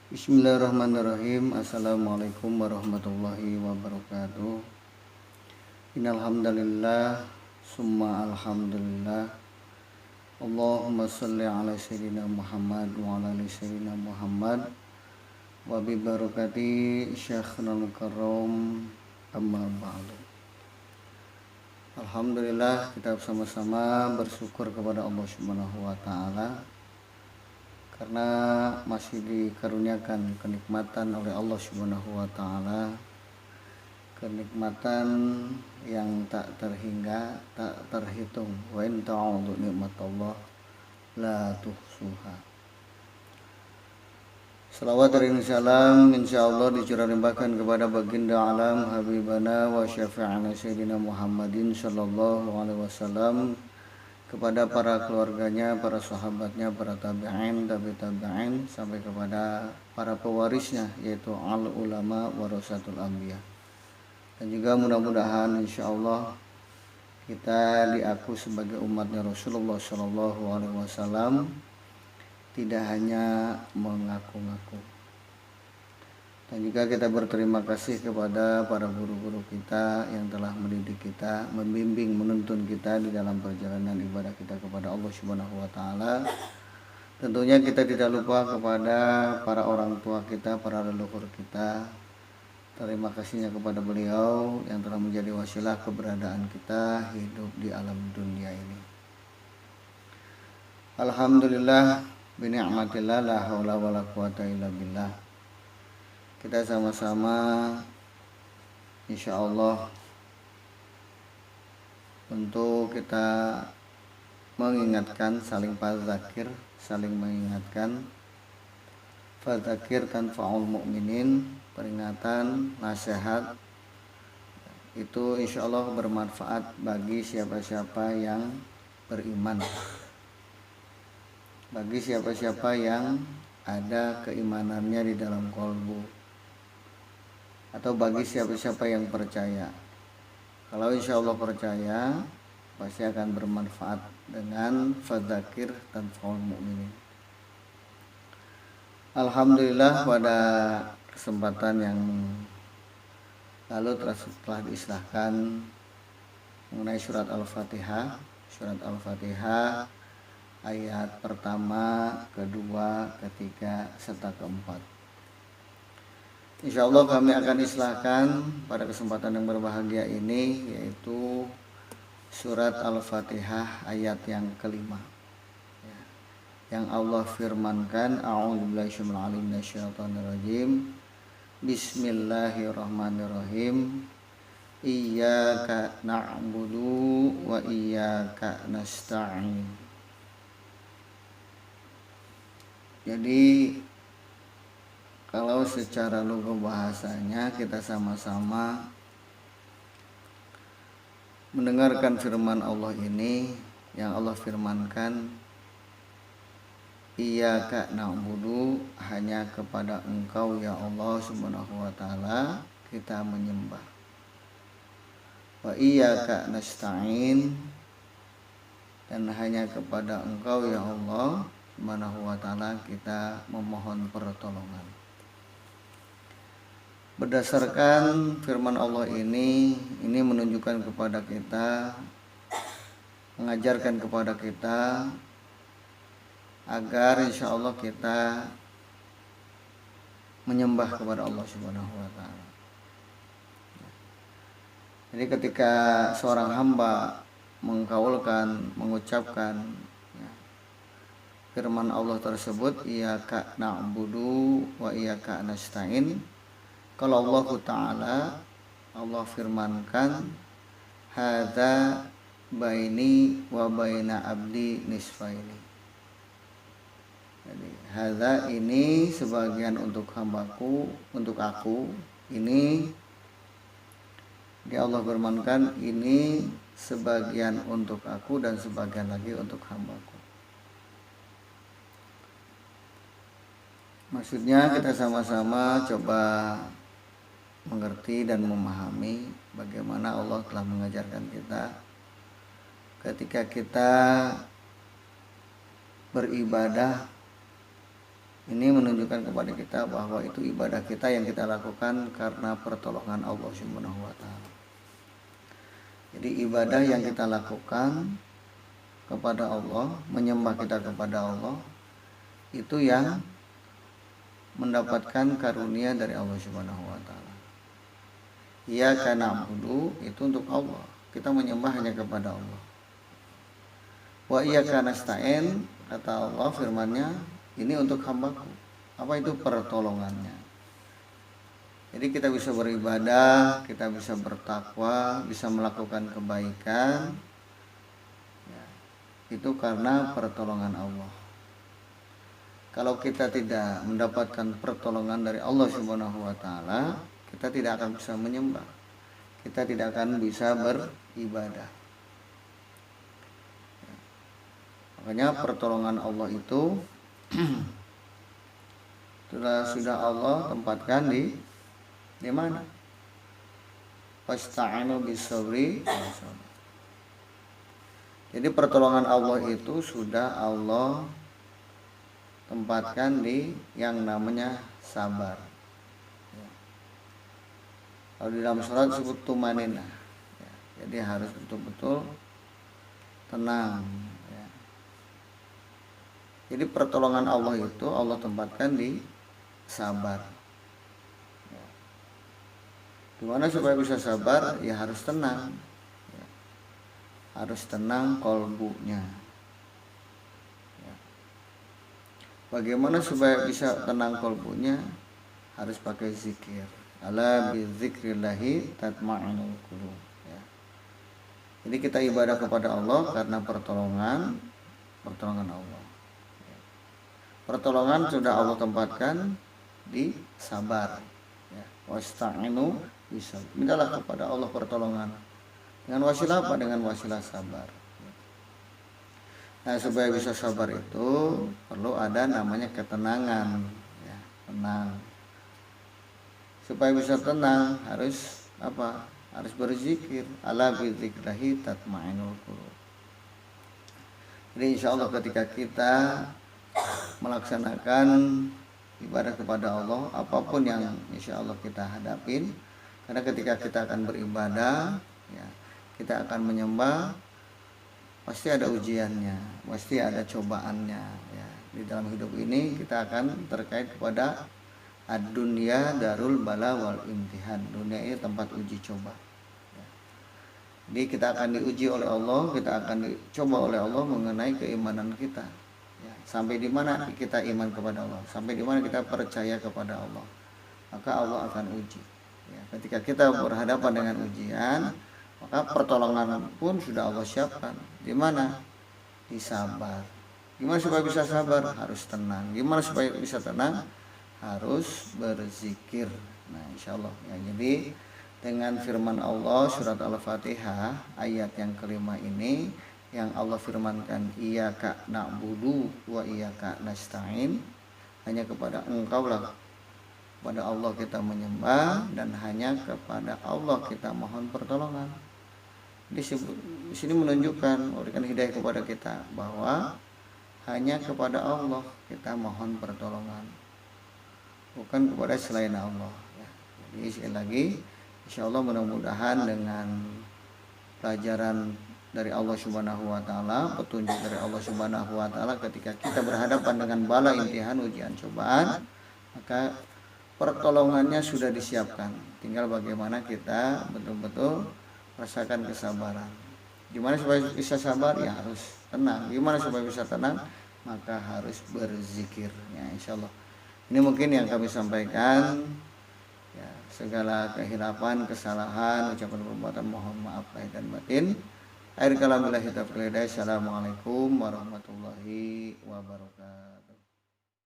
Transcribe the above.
Bismillahirrahmanirrahim. Assalamualaikum warahmatullahi wabarakatuh. Innal hamdalillah summa alhamdulillah. Allahumma shalli ala sayyidina Muhammad wa ala ali sayyidina Muhammad wa bi barakati Syekhul Karam amma ba'du. Alhamdulillah, kita bersama-sama bersyukur kepada Allah Subhanahu wa taala karena masih dikaruniakan kenikmatan oleh Allah Subhanahu wa taala, kenikmatan yang tak terhingga, tak terhitung. Wa in ta'udzu nikmatallah la tuhsuha. Salawat dan salam insyaallah dicurahkan kepada baginda alam habibana wa syafi'ana sayyidina Muhammadin sallallahu alaihi wasallam, kepada para keluarganya, para sahabatnya, para tabi'in, tabi'in sampai kepada para pewarisnya, yaitu al ulama warasatul anbiya. Dan juga mudah-mudahan insyaallah kita diaku sebagai umatnya Rasulullah Shallallahu Alaihi Wasallam, tidak hanya mengaku-ngaku. Dan juga kita berterima kasih kepada para guru-guru kita yang telah mendidik kita, membimbing, menuntun kita di dalam perjalanan ibadah kita kepada Allah Subhanahu wa taala. Tentunya kita tidak lupa kepada para orang tua kita, para leluhur kita. Terima kasihnya kepada beliau yang telah menjadi wasilah keberadaan kita hidup di alam dunia ini. Alhamdulillah bi ni'matillah la haula wala quwata illa billah. Kita sama-sama insyaallah untuk kita mengingatkan, saling fadzakir, saling mengingatkan. Fadzakir tanfa'ul mu'minin, peringatan, nasihat itu insyaallah bermanfaat bagi siapa-siapa yang beriman, bagi siapa-siapa yang ada keimanannya di dalam qalbu, atau bagi siapa-siapa yang percaya. Kalau insya Allah percaya, pasti akan bermanfaat dengan fadzakir tanfa'ul mu'minin. Alhamdulillah, pada kesempatan yang lalu telah diistilahkan mengenai surat Al-Fatihah. Surat Al-Fatihah ayat pertama, kedua, ketiga, serta keempat. Insya Allah kami akan istilahkan pada kesempatan yang berbahagia ini, yaitu surat Al-Fatihah ayat yang kelima, yang Allah firmankan, a'udzubillahi minasyaitonir rajim, bismillahirrahmanirrahim, iyyaka na'budu wa iyyaka nasta'in. Jadi kalau secara logo bahasanya kita sama-sama mendengarkan firman Allah ini, yang Allah firmankan, iyyaka na'budu, hanya kepada Engkau ya Allah Subhanahu wa taala kita menyembah. Wa iyyaka nasta'in, dan hanya kepada Engkau ya Allah Subhanahu wa taala kita memohon pertolongan. Berdasarkan firman Allah ini menunjukkan kepada kita, mengajarkan kepada kita agar insya Allah kita menyembah kepada Allah Subhanahu wa taala. Jadi ketika seorang hamba mengkaulkan, mengucapkan firman Allah tersebut, iyyaka na'budu wa iyyaka nasta'in, kalau Allah Ta'ala, Allah firmankan, hadza baini wa baina abdi nisfaini. Jadi hadza, ini sebagian untuk hambaku, untuk aku. Ini dia Allah firmankan, ini sebagian untuk aku dan sebagian lagi untuk hambaku. Maksudnya kita sama-sama coba mengerti dan memahami bagaimana Allah telah mengajarkan kita ketika kita beribadah Ini menunjukkan kepada kita bahwa itu ibadah kita yang kita lakukan karena pertolongan Allah Subhanahu wa taala. Jadi ibadah yang kita lakukan kepada Allah, menyembah kita kepada Allah, itu yang mendapatkan karunia dari Allah Subhanahu wa taala. Iyyaka na'budu itu untuk Allah. Kita menyembah hanya kepada Allah. Wa iyyaka nasta'in kata Allah firman-Nya, ini untuk hambaku. Apa itu pertolongannya? Jadi kita bisa beribadah, kita bisa bertakwa, bisa melakukan kebaikan, ya, itu karena pertolongan Allah. Kalau kita tidak mendapatkan pertolongan dari Allah Subhanahu wa taala, kita tidak akan bisa menyembah. Kita tidak akan bisa beribadah. Makanya pertolongan Allah itu sudah Allah tempatkan di mana? Wasta'inu bis-sabri. Jadi pertolongan Allah itu sudah Allah tempatkan di yang namanya sabar. Kalau di dalam surat disebut tumanina. Jadi harus betul-betul tenang. Jadi pertolongan Allah itu Allah tempatkan di sabar. Gimana supaya bisa sabar? Ya harus tenang. Harus tenang kolbunya. Bagaimana supaya bisa tenang kolbunya? Harus pakai zikir. Ala bizikrillahi tatma'innul qulub. Jadi kita ibadah kepada Allah karena pertolongan Allah. Pertolongan sudah Allah tempatkan di sabar. Wasta'inu bisa. Mintalah kepada Allah pertolongan. Dengan wasilah apa? Dengan wasilah sabar. Nah, supaya bisa sabar itu perlu ada namanya ketenangan. Tenang. Supaya bisa tenang harus apa? Harus berzikir. Ala bizikrillahi tatma'innul qulub. Jadi insya Allah ketika kita melaksanakan ibadah kepada Allah, apapun yang insya Allah kita hadapin, karena ketika kita akan beribadah, ya, kita akan menyembah, pasti ada ujiannya, pasti ada cobaannya. Ya. Di dalam hidup ini kita akan terkait kepada ad-dunya darul bala wal imtihan. Dunia ini tempat uji coba. Ya. Jadi kita akan diuji oleh Allah, kita akan dicoba oleh Allah mengenai keimanan kita. Sampai di mana kita iman kepada Allah, sampai di mana kita percaya kepada Allah, maka Allah akan uji. Ya, ketika kita berhadapan dengan ujian, maka pertolongan pun sudah Allah siapkan. Di mana? Di sabar. Gimana supaya bisa sabar? Harus tenang. Gimana supaya bisa tenang? Harus berzikir. Nah, insya Allah. Ya, jadi dengan firman Allah surat Al-Fatihah ayat yang kelima ini, yang Allah firmankan iyyaka na'budu wa iyyaka nasta'in, hanya kepada Engkau lah, kepada Allah kita menyembah dan hanya kepada Allah kita mohon pertolongan. Di sini menunjukkan, memberikan hidayah kepada kita bahwa hanya kepada Allah kita mohon pertolongan, bukan kepada selain Allah. Jadi sekali lagi, insya Allah mudah-mudahan dengan pelajaran dari Allah Subhanahu wa taala, petunjuk dari Allah Subhanahu wa taala ketika kita berhadapan dengan bala, imtihan, ujian, cobaan, maka pertolongannya sudah disiapkan. Tinggal bagaimana kita betul-betul rasakan kesabaran. Gimana supaya bisa sabar? Ya harus tenang. Gimana supaya bisa tenang? Maka harus berzikir. Ya, insyaallah. Ini mungkin yang kami sampaikan. Ya, segala kehilapan, kesalahan, ucapan perbuatan mohon maaf lahir dan batin. Akhir kalam billahi taufiq wal hidayah. Assalamualaikum warahmatullahi wabarakatuh.